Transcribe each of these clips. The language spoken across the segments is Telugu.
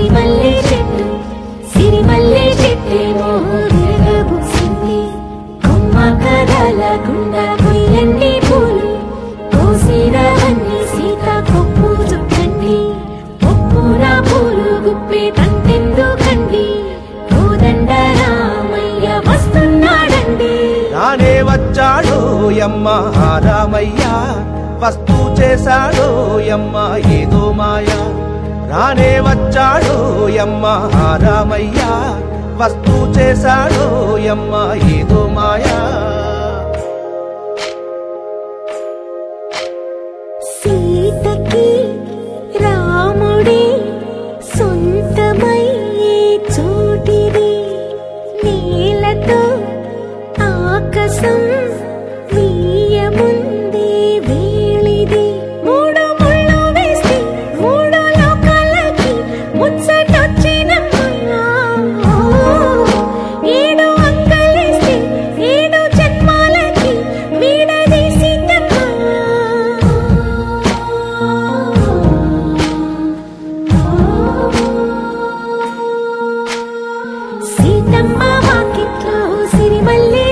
సిరిమల్లె చెట్టు సిరిమల్లె చెట్టేమో విరగబూసింది కొమ్మ కదలకుండా కొయ్యండి పూలు కోసిరవన్నీ సీతాకొప్పు చుట్టండి ఒప్పున పూలు గుప్పే తంతెందుకండి కోదండ రామయ్య వస్తున్నాడండి రానే వచ్చాడు యమ్మ రామయ్య వస్తూ చేశాడు యమ్మ ఏదో మాయా రానే వచ్చాడు యమ్మ రామయ్య వస్తూ చేశాడు యమ్మ ఏదో మాయా సీతకి రాముడే సొంతమయ్యే చోటిది నీలతో ఆకాశం వీయముందే వేళిది మూడు ముళ్ళు వేస్తే మూడు లోకాలకి ముచ్చటొచ్చినమ్మా ఏడు అంగలేస్తే ఏడు జన్మాలకి వీడదీసిందమ్మా సీతమ్మ వాకిట్లో సిరిమల్లె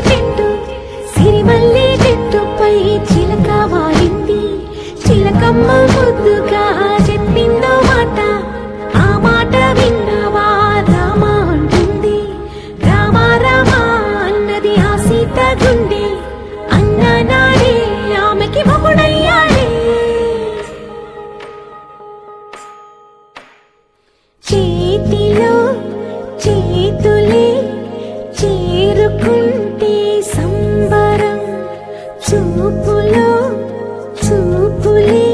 చెట్టుపై చిలక వాలింది చిలకమ్మ ముద్దుగా చెప్పిందో మాట ఆ మాట విన్నవా రామ అంటుంది రామ రామ అన్నది ఆ సీత గుండె అన్న నాడే ఆమెకి మొగుడయ్యాడే చేతిలో చేతులే చేరుకుంటే సంబరం చూపులో చూపులే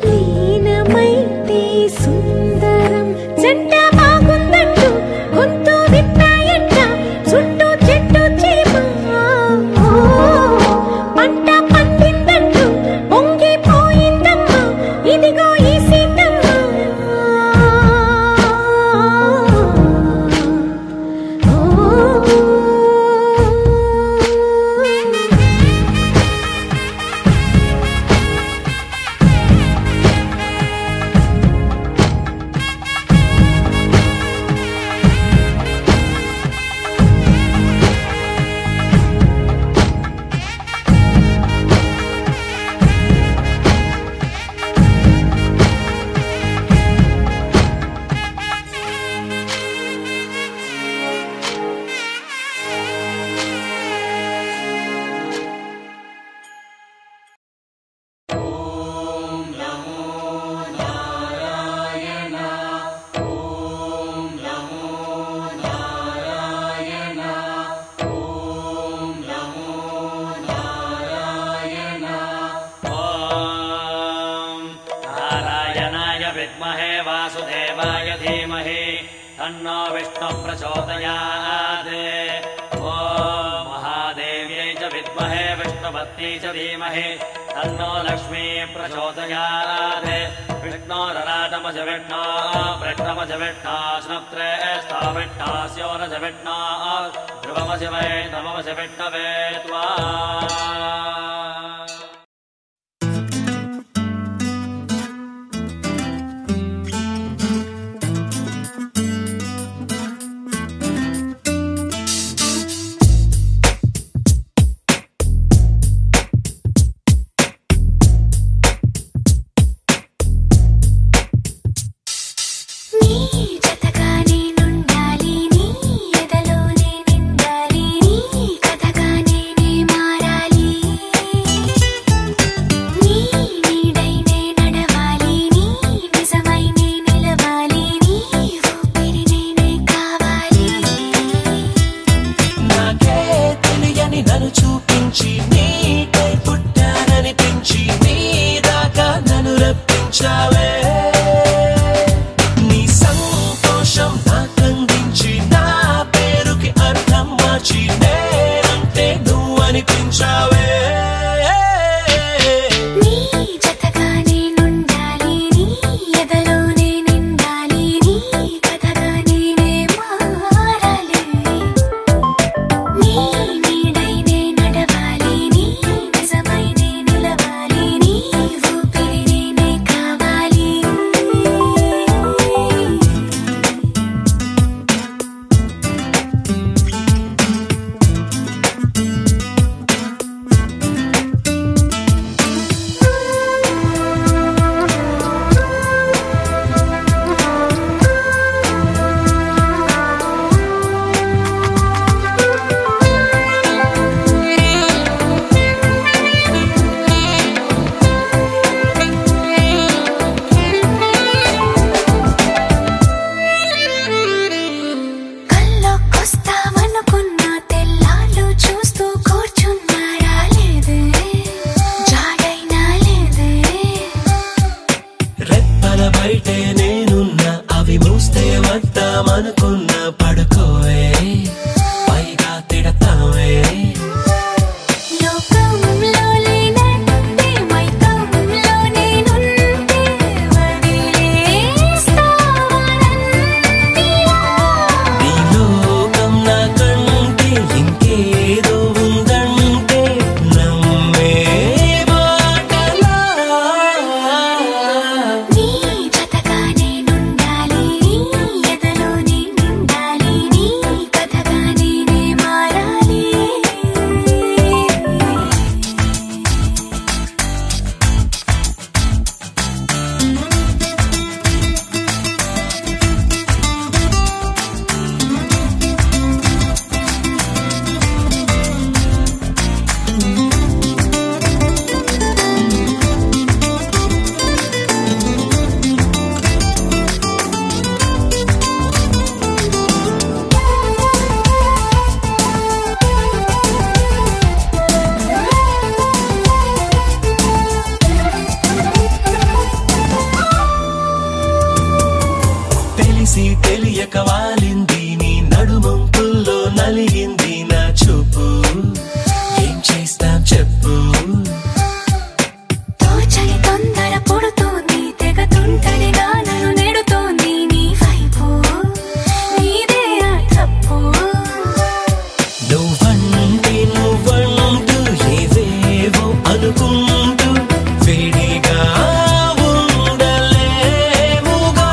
లీనమైతే సుందరం జంట బాగుందంటూ గొంతు విప్పాయంట చుట్టూ చెట్టు చీమ పంట పండిందంటూ పొంగిపోయిందమ్మా ఇదిగో ఈ సీతమ్మ विद्महे वासुदेवाय धीमहि तन्नो विष्णुः प्रचोदयात् ॐ महादेव्यै च विद्महे विष्णुपत्न्यै च धीमहि तन्नो लक्ष्मी प्रचोदयात् विष्णोरराटमज विष्णो वृष्णमज विष्णो स्नप्त्रे स्थाविष्णास्योरज विष्णो ध्रुवमज वै नममज विष्णवे त्वा ఎదలోనే నిండాలి నీ కథగా నేనే మారాలి మూస్తే వద్దామనుకున్న పడుకోవే పైగా తిడతావే లోకంలో లేనంటే మైకంలో నేనుంటే వదిలేస్తావనంటిలా నీ లోకం నాకంటే ఇంకేదో ఉందంటే నమ్మే మాటలా నీ జతగా నేనుండాలి నీ ఎదలో నేనుండాలి నీ కథగా నేనే మారాలి తెలిసి తెలియక వాలింది నీ నడుమంపుల్లో నలిగింది నా చూపు ఏం చేస్తాం చెప్పు తోచని తొందర పుడుతోంది తెగ తుంటరిగా నన్ను నెడుతోంది నీ వైపు నీదే ఆ తప్పు నువ్వంటూ ఏవేవో అనుకుంటూ వేడిగా ఉండలేముగా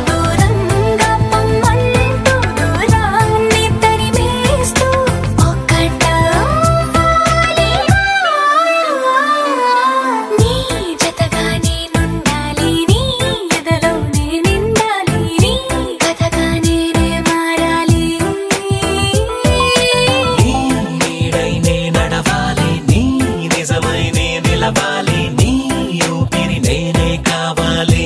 దూరంగా పొమ్మంటూ దూరాన్ని తరిమేస్తూ ఒక్కటవ్వాలి నీ జతగా నేనుండాలి నీ ఎదలో నేనుండాలి నీ కథగా నేనే మారాలి నీ నీడై నే నడవాలి నీ నిజమై నే నిలవాలి నీ ఊపిరి నేనే కావాలి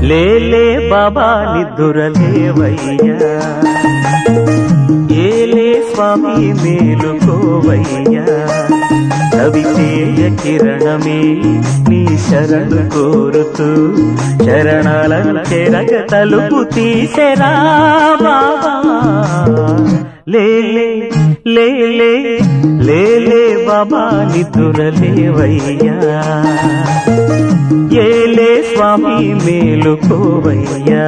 లేలే బాబా నిద్దురలేవయ్యా ఏలే స్వామి మేలుకోవయ్యా రవితేజ కిరణమే నీ శరణు కోరుతూ చరణాలను చెరగ తలుపు తీసెరా బాబా లేలే లేలే లేలే బాబా నిద్దురలేవయ్యా ఏలే స్వామి మేలుకోవయ్యా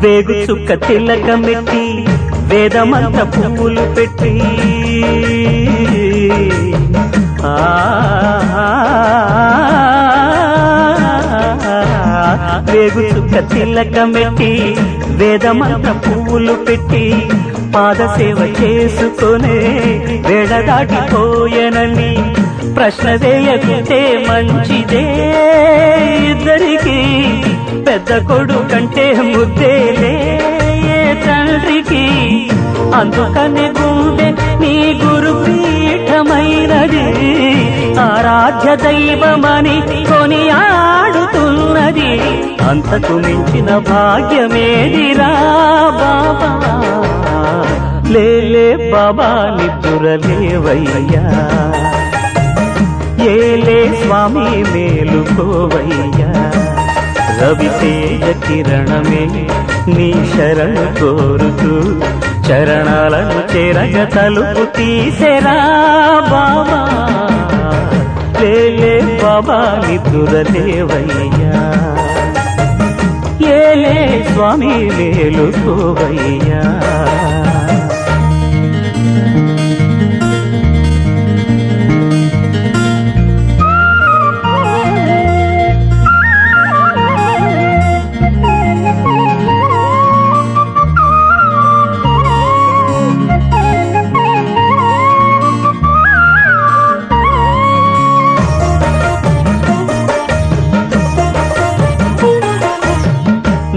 వేగు చుక్క తిలకమెట్టి వేదమంత పువ్వులు పెట్టి వేగు చుక్క తిలకమెట్టి వేదమంత పువ్వులు పెట్టి పాదసేవ చేసుకునే వేడ దాటిపోయనని ప్రశ్న వేయకుంటే మంచిదే ఇద్దరికి పెద్ద కొడుకంటే ముద్దేలే తండ్రికి అందుకనే గుండె నీ గురు పీఠమైనది ఆరాధ్య దైవమని కొనియాడుతున్నది అంతకు మించిన భాగ్యమేదిరా బాబా లేలే బాబా నిద్దురలేవయ్యా ఏలే స్వామి మేలుకోవయ్యా రవితేజ కిరణమే నీ శరణు కోరుతూ చరణాలను చెరగ తలుపు తీసెరా బాబా లేలే బాబా నిద్దురలేవయ్యా ఏలే స్వామి మేలుకోవయ్యా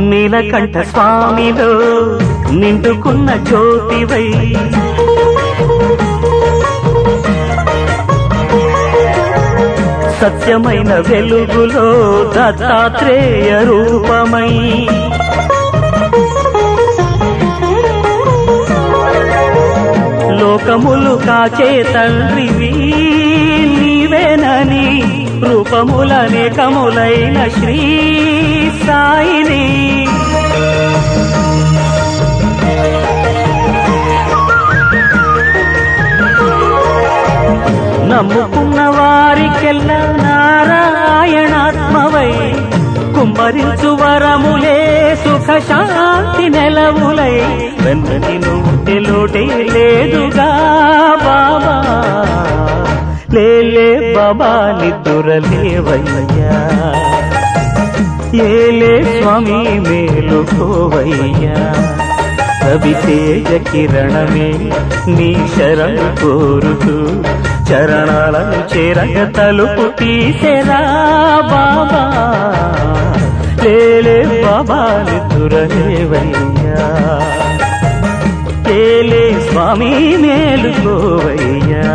నీలకంఠ స్వామిలో నిండుకున్న జ్యోతివై సత్యమైన వెలుగులో దత్తాత్రేయ రూపమై లోకములు కాచే తండ్రివి నీవేనని రూపములనేకములైన శ్రీ సాయిని నమ్ముకున్న వారికెల్లా నారాయణాత్మవై కుమ్మరించు వరములే సుఖ శాంతి నెలవులై వెన్నటి నుండి లోటే లేదుగా బాబా లేలే బాబా నిద్దురలేవయ్యా ఏలే స్వామి మేలుకోవయ్యా రవితేజ కిరణమే నీ శరణు కోరుతూ చరణాలను చేరగ తలుపు తీసెరా బాబా లేలే బాబా నిద్దురలేవయ్యా ఏలే స్వామి మేలుకోవయ్యా